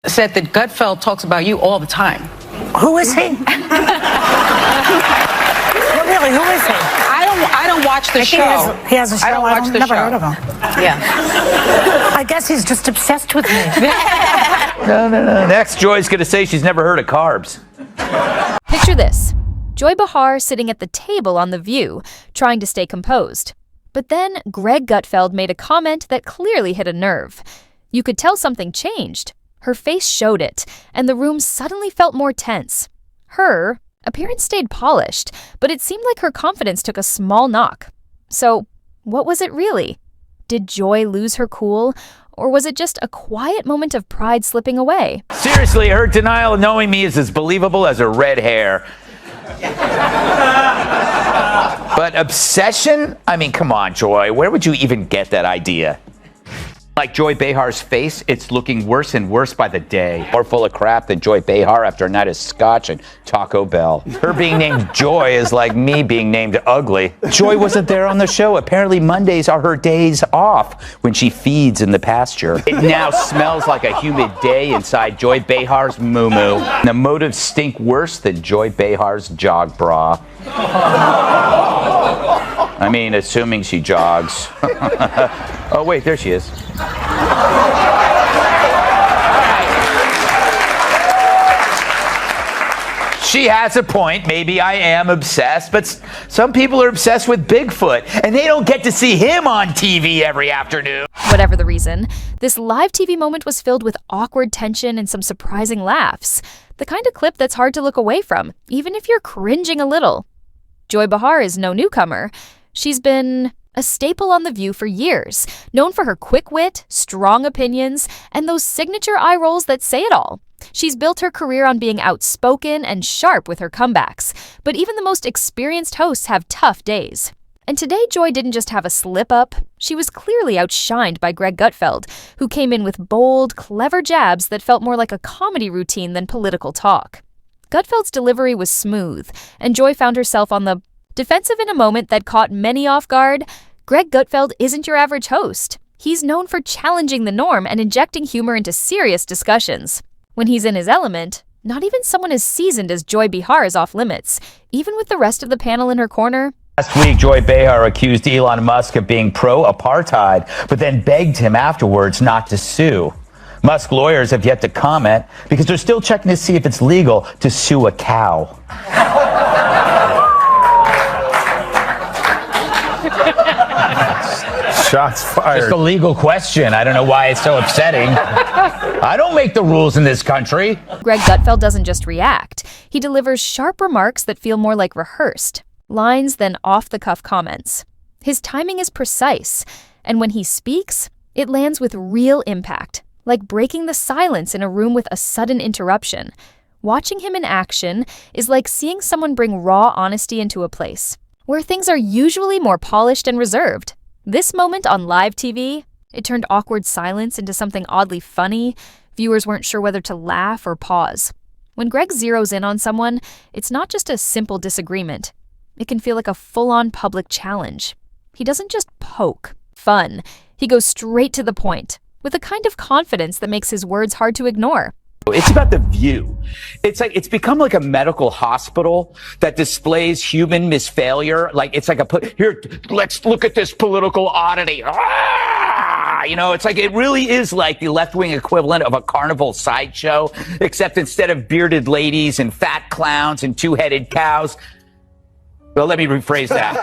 said that Gutfeld talks about you all the time. Who is he? No, really, who is he? I don't watch the show. He has a show. I don't watch the never show. heard of him. Yeah. I guess he's just obsessed with me. No. Next, Joy's going to say she's never heard of carbs. Picture this. Joy Behar sitting at the table on The View, trying to stay composed. But then Greg Gutfeld made a comment that clearly hit a nerve. You could tell something changed. Her face showed it, and the room suddenly felt more tense. Her appearance stayed polished, but it seemed like her confidence took a small knock. So, what was it really? Did Joy lose her cool, or was it just a quiet moment of pride slipping away? Seriously, her denial of knowing me is as believable as her red hair. But obsession? I mean, come on, Joy. Where would you even get that idea? Like Joy Behar's face, it's looking worse and worse by the day. More full of crap than Joy Behar after a night of scotch and Taco Bell. Her being named Joy is like me being named ugly. Joy wasn't there on the show. Apparently Mondays are her days off when she feeds in the pasture. It now smells like a humid day inside Joy Behar's moo-moo. The motives stink worse than Joy Behar's jog bra. I mean, assuming she jogs. Oh, wait, there she is. She has a point. Maybe I am obsessed, but some people are obsessed with Bigfoot, and they don't get to see him on TV every afternoon. Whatever the reason, this live TV moment was filled with awkward tension and some surprising laughs. The kind of clip that's hard to look away from, even if you're cringing a little. Joy Behar is no newcomer. She's been a staple on The View for years, known for her quick wit, strong opinions, and those signature eye rolls that say it all. She's built her career on being outspoken and sharp with her comebacks, but even the most experienced hosts have tough days. And today, Joy didn't just have a slip-up. She was clearly outshined by Greg Gutfeld, who came in with bold, clever jabs that felt more like a comedy routine than political talk. Gutfeld's delivery was smooth, and Joy found herself on the defensive in a moment that caught many off guard. Greg Gutfeld isn't your average host. He's known for challenging the norm and injecting humor into serious discussions. When he's in his element, not even someone as seasoned as Joy Behar is off limits, even with the rest of the panel in her corner. Last week, Joy Behar accused Elon Musk of being pro-apartheid, but then begged him afterwards not to sue. Musk lawyers have yet to comment because they're still checking to see if it's legal to sue a cow. Shots fired. Just a legal question. I don't know why it's so upsetting. I don't make the rules in this country. Greg Gutfeld doesn't just react. He delivers sharp remarks that feel more like rehearsed lines than off-the-cuff comments. His timing is precise, and when he speaks, it lands with real impact, like breaking the silence in a room with a sudden interruption. Watching him in action is like seeing someone bring raw honesty into a place where things are usually more polished and reserved. This moment on live TV, it turned awkward silence into something oddly funny. Viewers weren't sure whether to laugh or pause. When Greg zeroes in on someone, it's not just a simple disagreement. It can feel like a full-on public challenge. He doesn't just poke fun. He goes straight to the point, with a kind of confidence that makes his words hard to ignore. It's about the view. It's become like a medical hospital that displays human misfailure. Here, let's look at this political oddity. It really is like the left-wing equivalent of a carnival sideshow, except instead of bearded ladies and fat clowns and two-headed cows. Well, let me rephrase that.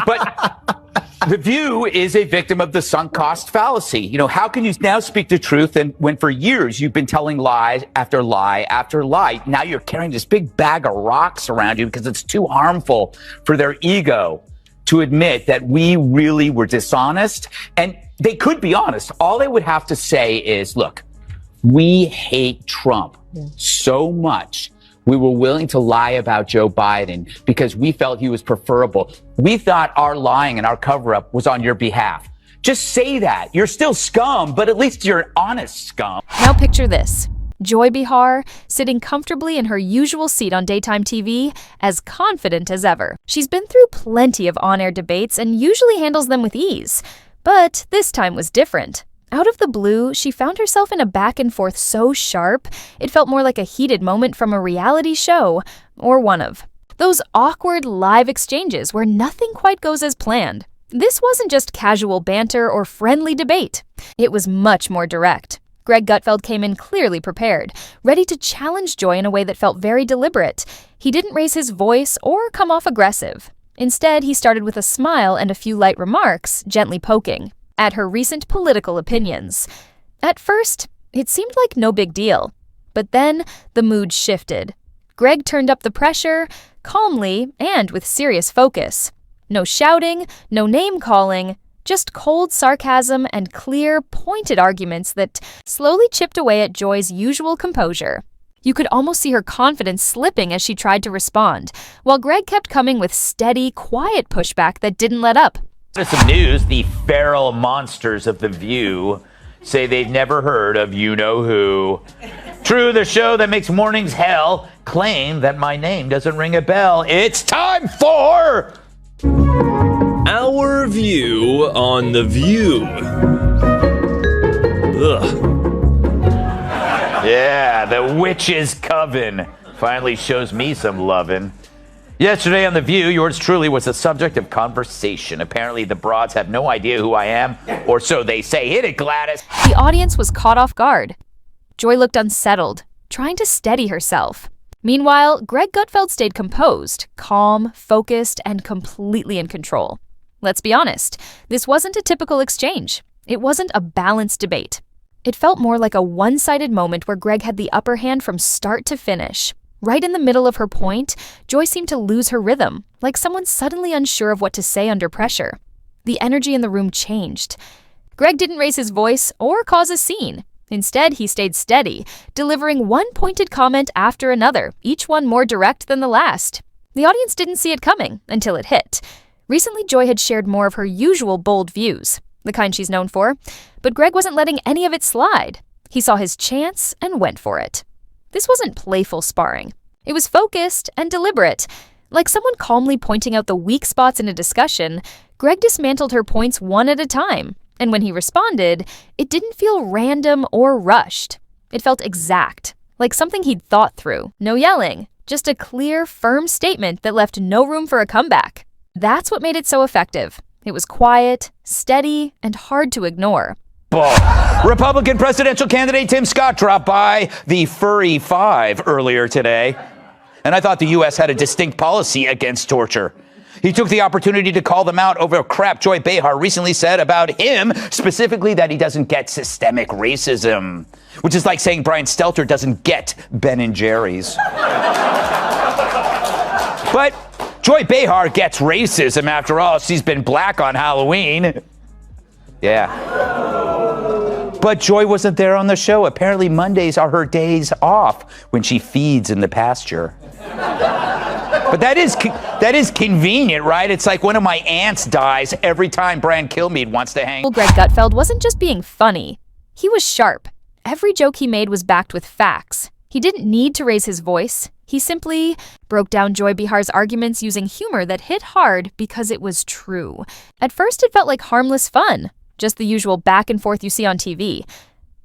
But The View is a victim of the sunk cost fallacy. How can you now speak the truth when for years you've been telling lie after lie after lie? Now you're carrying this big bag of rocks around you because it's too harmful for their ego to admit that we really were dishonest. And they could be honest. All they would have to say is, look, we hate Trump so much. We were willing to lie about Joe Biden because we felt he was preferable. We thought our lying and our cover-up was on your behalf. Just say that. You're still scum, but at least you're an honest scum. Now picture this. Joy Behar sitting comfortably in her usual seat on daytime TV, as confident as ever. She's been through plenty of on-air debates and usually handles them with ease. But this time was different. Out of the blue, she found herself in a back and forth so sharp, it felt more like a heated moment from a reality show, or one of those awkward live exchanges where nothing quite goes as planned. This wasn't just casual banter or friendly debate. It was much more direct. Greg Gutfeld came in clearly prepared, ready to challenge Joy in a way that felt very deliberate. He didn't raise his voice or come off aggressive. Instead, he started with a smile and a few light remarks, gently poking at her recent political opinions. At first, it seemed like no big deal. But then, the mood shifted. Greg turned up the pressure, calmly and with serious focus. No shouting, no name-calling, just cold sarcasm and clear, pointed arguments that slowly chipped away at Joy's usual composure. You could almost see her confidence slipping as she tried to respond, while Greg kept coming with steady, quiet pushback that didn't let up. Some news, the feral monsters of The View say they've never heard of you-know-who. True, the show that makes mornings hell claim that my name doesn't ring a bell. It's time for... Our view on The View. Ugh. Yeah, the witch's coven finally shows me some lovin'. Yesterday on The View, yours truly was the subject of conversation. Apparently, the broads have no idea who I am, or so they say. Hit it, Gladys. The audience was caught off guard. Joy looked unsettled, trying to steady herself. Meanwhile, Greg Gutfeld stayed composed, calm, focused, and completely in control. Let's be honest, this wasn't a typical exchange. It wasn't a balanced debate. It felt more like a one-sided moment where Greg had the upper hand from start to finish. Right in the middle of her point, Joy seemed to lose her rhythm, like someone suddenly unsure of what to say under pressure. The energy in the room changed. Greg didn't raise his voice or cause a scene. Instead, he stayed steady, delivering one pointed comment after another, each one more direct than the last. The audience didn't see it coming until it hit. Recently, Joy had shared more of her usual bold views, the kind she's known for, but Greg wasn't letting any of it slide. He saw his chance and went for it. This wasn't playful sparring. It was focused and deliberate. Like someone calmly pointing out the weak spots in a discussion, Greg dismantled her points one at a time. And when he responded, it didn't feel random or rushed. It felt exact, like something he'd thought through. No yelling, just a clear, firm statement that left no room for a comeback. That's what made it so effective. It was quiet, steady, and hard to ignore. Republican presidential candidate Tim Scott dropped by the Furry Five earlier today, and I thought the U.S. had a distinct policy against torture. He took the opportunity to call them out over crap Joy Behar recently said about him, specifically that he doesn't get systemic racism, which is like saying Brian Stelter doesn't get Ben and Jerry's. But Joy Behar gets racism after all. She's been black on Halloween. Yeah. But Joy wasn't there on the show. Apparently Mondays are her days off when she feeds in the pasture. But that is convenient, right? It's like one of my aunts dies every time Brian Kilmeade wants to hang. Greg Gutfeld wasn't just being funny. He was sharp. Every joke he made was backed with facts. He didn't need to raise his voice. He simply broke down Joy Behar's arguments using humor that hit hard because it was true. At first, it felt like harmless fun, just the usual back and forth you see on TV.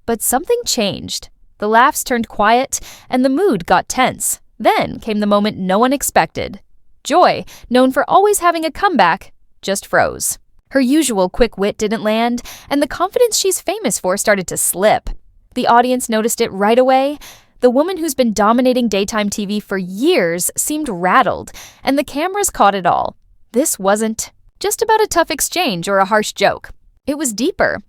But something changed. The laughs turned quiet, and the mood got tense. Then came the moment no one expected. Joy, known for always having a comeback, just froze. Her usual quick wit didn't land, and the confidence she's famous for started to slip. The audience noticed it right away. The woman who's been dominating daytime TV for years seemed rattled, and the cameras caught it all. This wasn't just about a tough exchange or a harsh joke. It was deeper.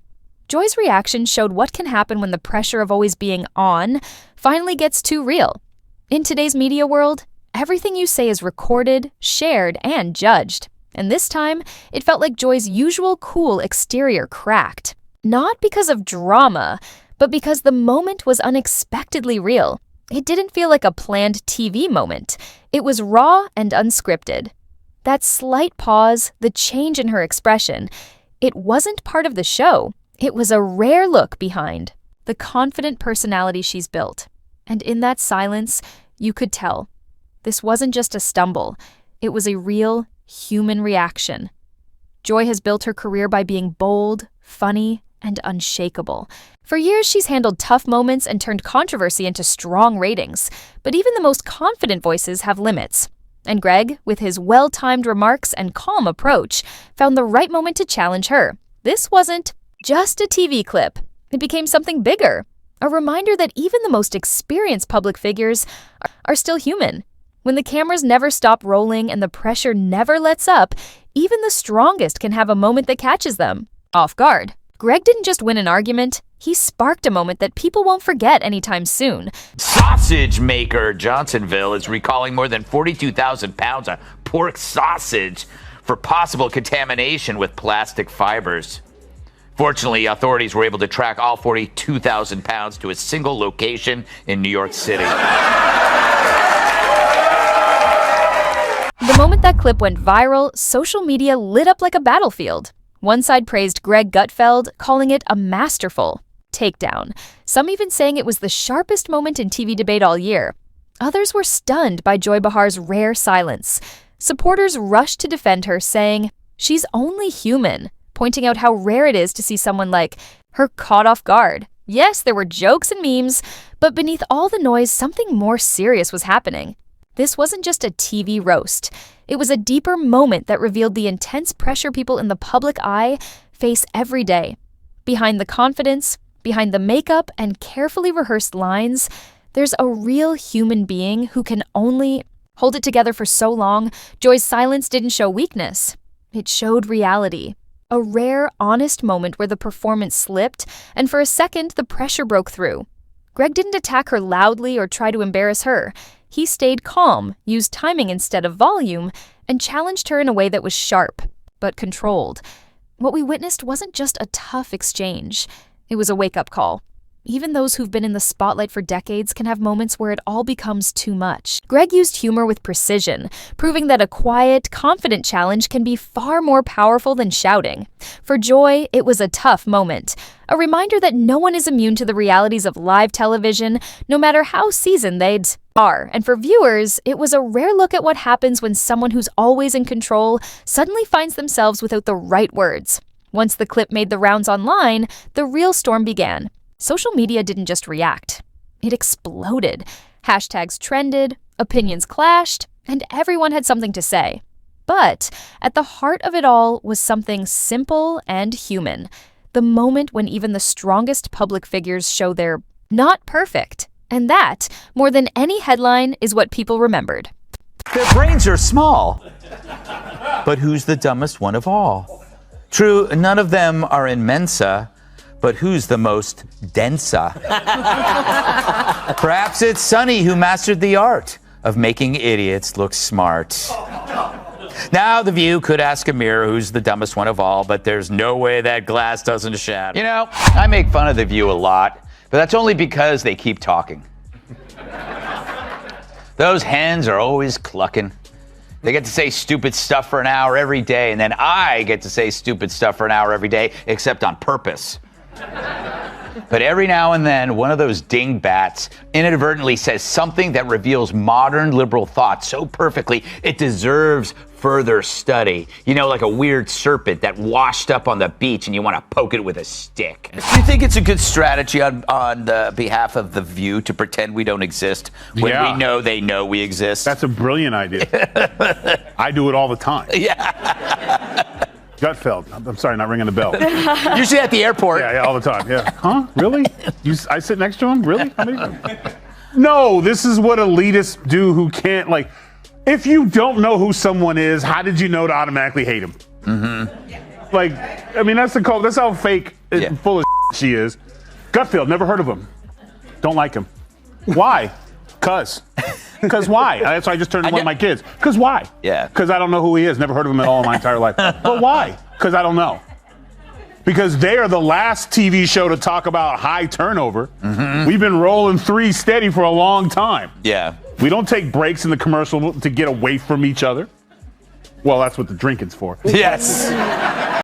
Joy's reaction showed what can happen when the pressure of always being on finally gets too real. In today's media world, everything you say is recorded, shared, and judged. And this time, it felt like Joy's usual cool exterior cracked. Not because of drama, but because the moment was unexpectedly real. It didn't feel like a planned TV moment. It was raw and unscripted. That slight pause, the change in her expression, it wasn't part of the show. It was a rare look behind the confident personality she's built. And in that silence, you could tell. This wasn't just a stumble. It was a real, human reaction. Joy has built her career by being bold, funny, and unshakable. For years, she's handled tough moments and turned controversy into strong ratings. But even the most confident voices have limits. And Greg, with his well-timed remarks and calm approach, found the right moment to challenge her. This wasn't just a TV clip. It became something bigger. A reminder that even the most experienced public figures are still human. When the cameras never stop rolling and the pressure never lets up, even the strongest can have a moment that catches them off guard. Greg didn't just win an argument, he sparked a moment that people won't forget anytime soon. Sausage maker Johnsonville is recalling more than 42,000 pounds of pork sausage for possible contamination with plastic fibers. Fortunately, authorities were able to track all 42,000 pounds to a single location in New York City. The moment that clip went viral, social media lit up like a battlefield. One side praised Greg Gutfeld, calling it a masterful takedown. Some even saying it was the sharpest moment in TV debate all year. Others were stunned by Joy Behar's rare silence. Supporters rushed to defend her, saying, "She's only human," pointing out how rare it is to see someone like her caught off guard. Yes, there were jokes and memes, but beneath all the noise, something more serious was happening. This wasn't just a TV roast. It was a deeper moment that revealed the intense pressure people in the public eye face every day. Behind the confidence, behind the makeup and carefully rehearsed lines, there's a real human being who can only hold it together for so long. Joy's silence didn't show weakness. It showed reality. A rare, honest moment where the performance slipped, and for a second, the pressure broke through. Greg didn't attack her loudly or try to embarrass her. He stayed calm, used timing instead of volume, and challenged her in a way that was sharp, but controlled. What we witnessed wasn't just a tough exchange. It was a wake-up call. Even those who've been in the spotlight for decades can have moments where it all becomes too much. Greg used humor with precision, proving that a quiet, confident challenge can be far more powerful than shouting. For Joy, it was a tough moment. A reminder that no one is immune to the realities of live television, no matter how seasoned they are. And for viewers, it was a rare look at what happens when someone who's always in control suddenly finds themselves without the right words. Once the clip made the rounds online, the real storm began. Social media didn't just react. It exploded. Hashtags trended, opinions clashed, and everyone had something to say. But at the heart of it all was something simple and human. The moment when even the strongest public figures show they're not perfect. And that, more than any headline, is what people remembered. Their brains are small. But who's the dumbest one of all? True, none of them are in Mensa, but who's the most densa? Perhaps it's Sonny who mastered the art of making idiots look smart. Now, The View could ask a mirror who's the dumbest one of all, but there's no way that glass doesn't shatter. You know, I make fun of The View a lot, but that's only because they keep talking. Those hens are always clucking. They get to say stupid stuff for an hour every day, and then I get to say stupid stuff for an hour every day, except on purpose. But every now and then, one of those dingbats inadvertently says something that reveals modern liberal thought so perfectly, it deserves further study. You know, like a weird serpent that washed up on the beach and you want to poke it with a stick. Do you think it's a good strategy on the behalf of The View to pretend we don't exist when we know they know we exist? That's a brilliant idea. I do it all the time. Yeah. Gutfeld. I'm sorry, not ringing the bell. Usually at the airport. Yeah, all the time. Yeah. Huh? Really? I sit next to him? Really? How many? No, this is what elitists do who can't, like, if you don't know who someone is, how did you know to automatically hate him? Mm-hmm. Like, I mean, that's how fake and full of she is. Gutfeld, never heard of him. Don't like him. Why? Because why? That's why I just turned to one of my kids. Because why? Yeah. Because I don't know who he is. Never heard of him at all in my entire life. But why? Because I don't know. Because they are the last TV show to talk about high turnover. Mm-hmm. We've been rolling 3 steady for a long time. Yeah. We don't take breaks in the commercial to get away from each other. Well, that's what the drinking's for. Yes.